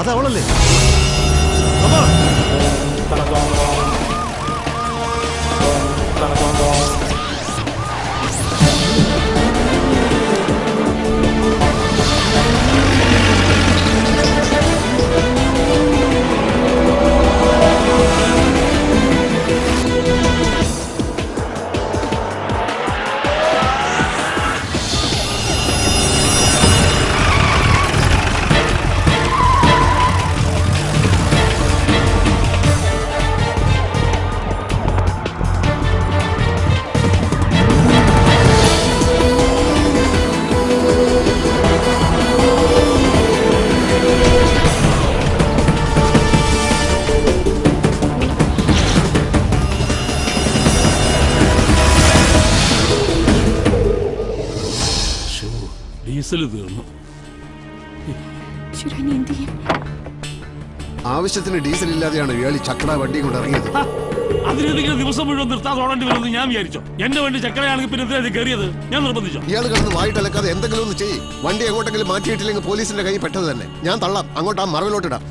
അതവളല്ലേ? ആവശ്യത്തിന് ഡീസൽ ഇല്ലാതെയാണ് ഇയാൾ ചക്കട വണ്ടി കൊണ്ട് ഇറങ്ങിയത്. അതിനെന്തെങ്കിലും ദിവസം മുഴുവൻ നിർത്താതെ ഓടേണ്ടി വരുമെന്ന് ഞാൻ വിചാരിച്ചോ? എന്റെ വണ്ടി ചക്കടയാണെങ്കിൽ പിന്നെ എന്തിനാ കയറിയത്? ഞാൻ നിർബന്ധിച്ചോ? ഇയാൾ കിടന്ന് വായിട്ടലക്കാതെ എന്തെങ്കിലും ഒന്ന് ചെയ്യും. വണ്ടി എങ്ങോട്ടെങ്കിലും മാറ്റിയിട്ടില്ലെങ്കിൽ പോലീസിന്റെ കൈ പെട്ടത് തന്നെ. ഞാൻ തള്ളാം, അങ്ങോട്ട് ആ മറവിലോട്ടിടാം.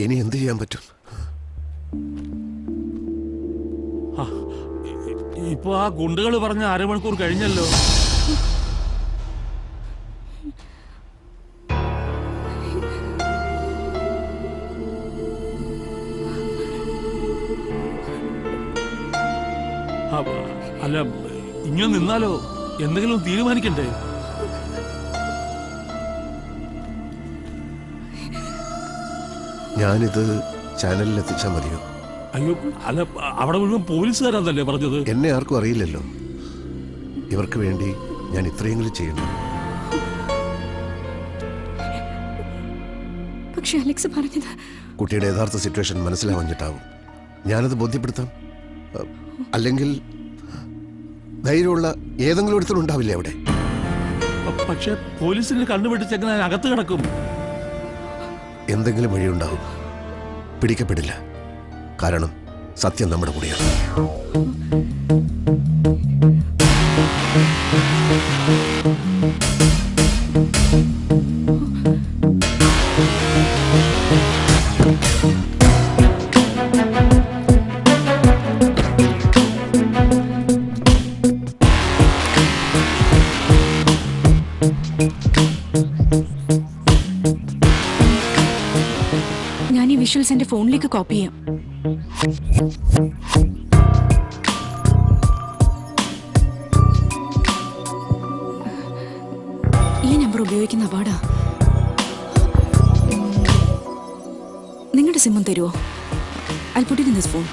ഇനി എന്ത് ചെയ്യാൻ പറ്റും? ഇപ്പൊ ആ ഗുണ്ടുകൾ പറഞ്ഞ അരമണിക്കൂർ കഴിഞ്ഞല്ലോ. അല്ല, ഇങ്ങനെ നിന്നാലോ? എന്തെങ്കിലും തീരുമാനിക്കണ്ടേ? ഞാനിത് ചാനലിൽ എത്തിച്ചാൽ മതിയോ? അയ്യോ, അല്ല, അവിടെ മുഴുവൻ പോലീസുകാരാന്നല്ലേ പറഞ്ഞത്? എന്നെ ആർക്കും അറിയില്ലല്ലോ. ഇവർക്ക് വേണ്ടി ഞാൻ ഇത്രയെങ്കിലും ചെയ്യണം. പക്ഷേ അലക്സ് പറഞ്ഞത് കുട്ടിയുടെ യഥാർത്ഥ സിറ്റുവേഷൻ മനസ്സിലാവാഞ്ഞിട്ടാവും. ഞാനത് ബോധ്യപ്പെടുത്താം. അല്ലെങ്കിൽ ധൈര്യമുള്ള ഏതെങ്കിലും ഒരുത്തരുണ്ടാവില്ലേ അവിടെ? പക്ഷെ പോലീസിന് കണ്ടുപിടിച്ചെങ്ങനെ അകത്ത് കിടക്കും? എന്തെങ്കിലും വഴിയുണ്ടാവും. പിടിക്കപ്പെടില്ല. കാരണം സത്യം നമ്മുടെ കൂടെയാണ്. ഞാൻ ഈ വിഷ്വൽസ് എന്റെ ഫോണിലേക്ക് കോപ്പി ചെയ്യാം. ഈ നമ്പർ ഉപയോഗിക്കുന്ന അപാടാ. നിങ്ങളുടെ സിമ്മും തരുമോ? I'll put it in this phone.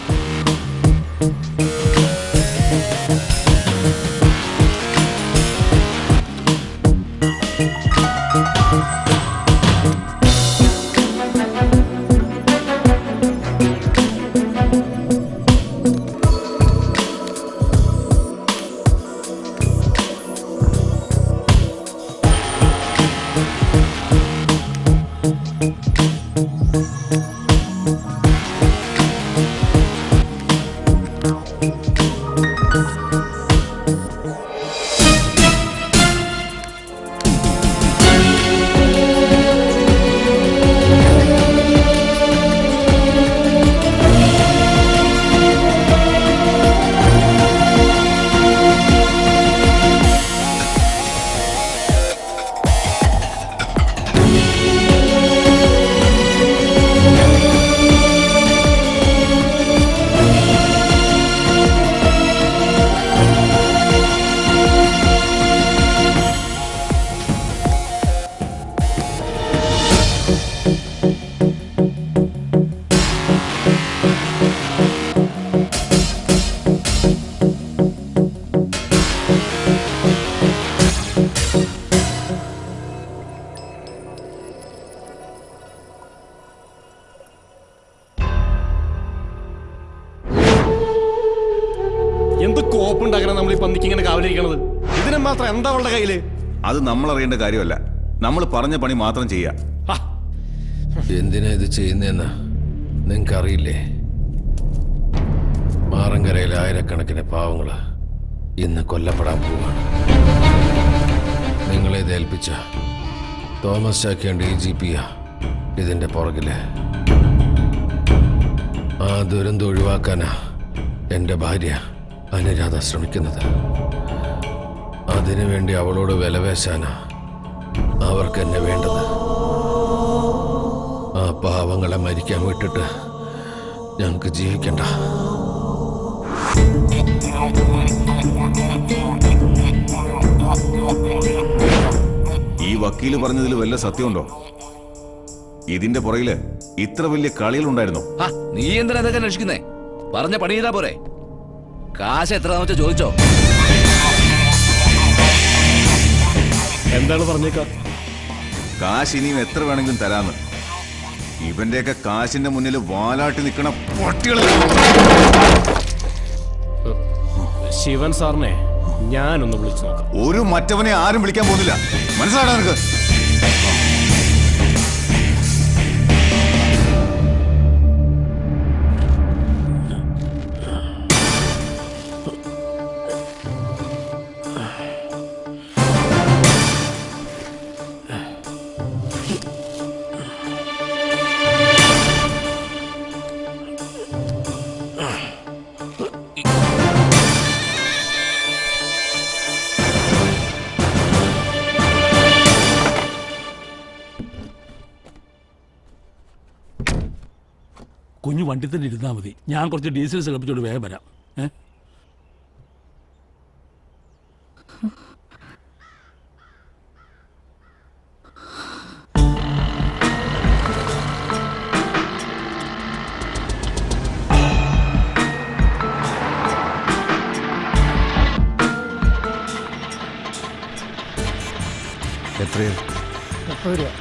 നമ്മൾ ഈ പന്നിക്ക് ഇങ്ങനെ കാവലിരിക്കണത്? ഇതിനെ മാത്രം എന്താ അവളുടെ കയ്യില്? അത് നമ്മൾ അറിയേണ്ട കാര്യമല്ല. നമ്മൾ പറഞ്ഞ പണി മാത്രം ചെയ്യാം. എന്തിനാ ഇത് ചെയ്യുന്നതെന്ന് നിങ്ങൾക്കറിയില്ലേ? മാറങ്കരയിലെ ആയിരക്കണക്കിന് പാവങ്ങള് ഇന്ന് കൊല്ലപ്പെടാൻ പോവാണ്. നിങ്ങളെ ഇത് ഏൽപ്പിച്ച തോമസ് ചാക്കോയുടെ DGP ഇതിന്റെ പുറകില്. ആ ദുരന്തം ഒഴിവാക്കാനാ എൻ്റെ ഭാര്യ അനുരാധ ശ്രമിക്കുന്നത്. അതിനുവേണ്ടി അവളോട് വിലപേശാനാ അവർക്ക് എന്നെ വേണ്ടത്. ആ പാവങ്ങളെ മരിക്കാൻ വിട്ടിട്ട് ഞങ്ങൾക്ക് ജീവിക്കണ്ട. ഈ വക്കീല് പറഞ്ഞതിൽ വല്ല സത്യമുണ്ടോ? ഇതിന്റെ പുറകില് ഇത്ര വലിയ കളികളുണ്ടായിരുന്നോ? നീ എന്തിനാ ഇതൊക്കെ അന്വേഷിക്കുന്നേ? പറഞ്ഞ പണി ചെയ്താ പോരെ. കാശ് എത്രയാന്ന് വെച്ചാ ചോദിച്ചോ. എന്താണ് പറഞ്ഞേക്ക? കാശ് ഇനിയും എത്ര വേണമെങ്കിലും തരാന്ന്. ഇവന്റെയൊക്കെ കാശിന്റെ മുന്നിൽ വാലാട്ടി നിൽക്കണ പൊട്ടികളെ. ശിവൻ സാറിനെ ഞാനൊന്ന് വിളിച്ചു നോക്കാം. ഒരു മറ്റവനെ ആരും വിളിക്കാൻ പോകുന്നില്ല. മനസ്സിലാടാ നിനക്ക്? കുഞ്ഞു വണ്ടി തന്നെ ഇരുന്നാൽ മതി. ഞാൻ കുറച്ച് ഡീസൽ തിളപ്പിച്ചോണ്ട് വേഗം വരാം. എത്രയാണ്? 30 രൂപ.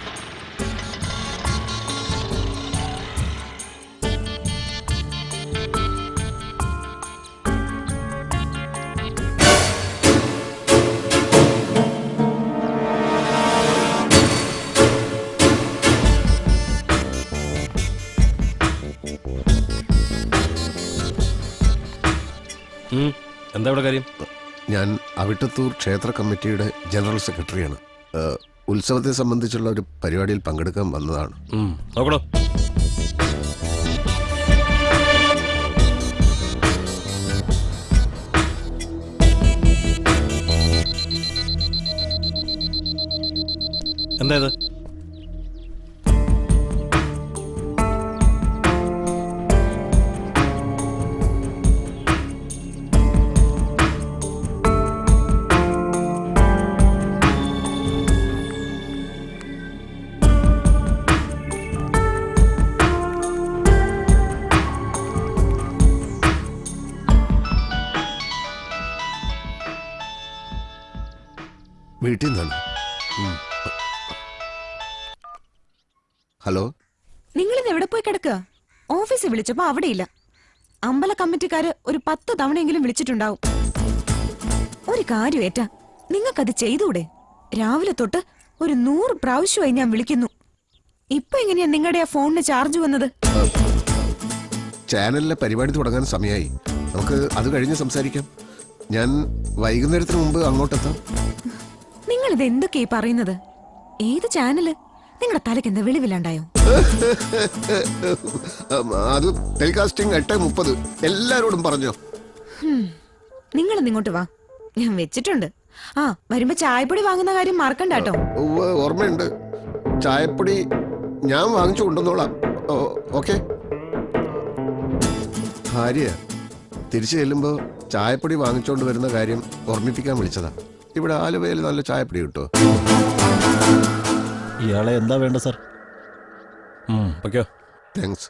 എന്താ ഇവിടെ കാര്യം? ഞാൻ അവിട്ടത്തൂർ ക്ഷേത്ര കമ്മിറ്റിയുടെ ജനറൽ സെക്രട്ടറിയാണ്. ഉത്സവത്തെ സംബന്ധിച്ചുള്ള ഒരു പരിപാടിയിൽ പങ്കെടുക്കാൻ വന്നതാണ്. നോക്കണോ? എന്താ ഇത്? വീട്ടിൽ നിന്നാണ്. ഹലോ, നിങ്ങളിത് എവിടെ പോയി കിടക്കുക? ഓഫീസിൽ വിളിച്ചപ്പോ അവിടെയില്ല. അമ്പല കമ്മിറ്റിക്കാര് ഒരു 10 തവണയെങ്കിലും വിളിച്ചിട്ടുണ്ടാവും. ഒരു കാര്യം ഏറ്റാ, നിങ്ങൾക്കത് ചെയ്തൂടെ? രാവിലെ തൊട്ട് ഒരു 100 പ്രാവശ്യമായി ഞാൻ വിളിക്കുന്നു. ഇപ്പൊ എങ്ങനെയാ നിങ്ങളുടെ ആ ഫോണിന് ചാർജ് വന്നത്? ചാനലിലെ പരിപാടി തുടങ്ങാൻ സമയമായി. നമുക്ക് അത് കഴിഞ്ഞ് സംസാരിക്കാം. ഞാൻ വൈകുന്നേരത്തിന് മുമ്പ് അങ്ങോട്ടെത്താം. നിങ്ങളിത് എന്തൊക്കെയായി പറയുന്നത്? ഏത് ചാനല്? നിങ്ങളുടെ തലയ്ക്ക് എന്താ വെളിവില്ലാണ്ടായോ? അത് ടെലികാസ്റ്റിംഗ് 8:30. എല്ലാരോടും പറഞ്ഞോ? നിങ്ങൾ ഇങ്ങോട്ട് വാ, ഞാൻ വെച്ചിട്ടുണ്ട്. ആ, വരുമ്പോ ചായപ്പൊടി വാങ്ങുന്ന കാര്യം മറക്കണ്ട കേട്ടോ. ഓർമ്മയുണ്ട്. ചായപ്പൊടി ഞാൻ വാങ്ങിച്ചു കൊണ്ടുവന്നോളാം. ഓക്കെ. ഭാര്യ തിരിച്ചു ചെല്ലുമ്പോ ചായപ്പൊടി വാങ്ങിച്ചോണ്ട് വരുന്ന കാര്യം ഓർമ്മിപ്പിക്കാൻ വിളിച്ചതാ. ഇവിടെ ആലുവയിൽ നല്ല ചായപ്പൊടി കിട്ടുമോ? ഇയാളെ എന്താ വേണ്ട സാർ? Okay, thanks.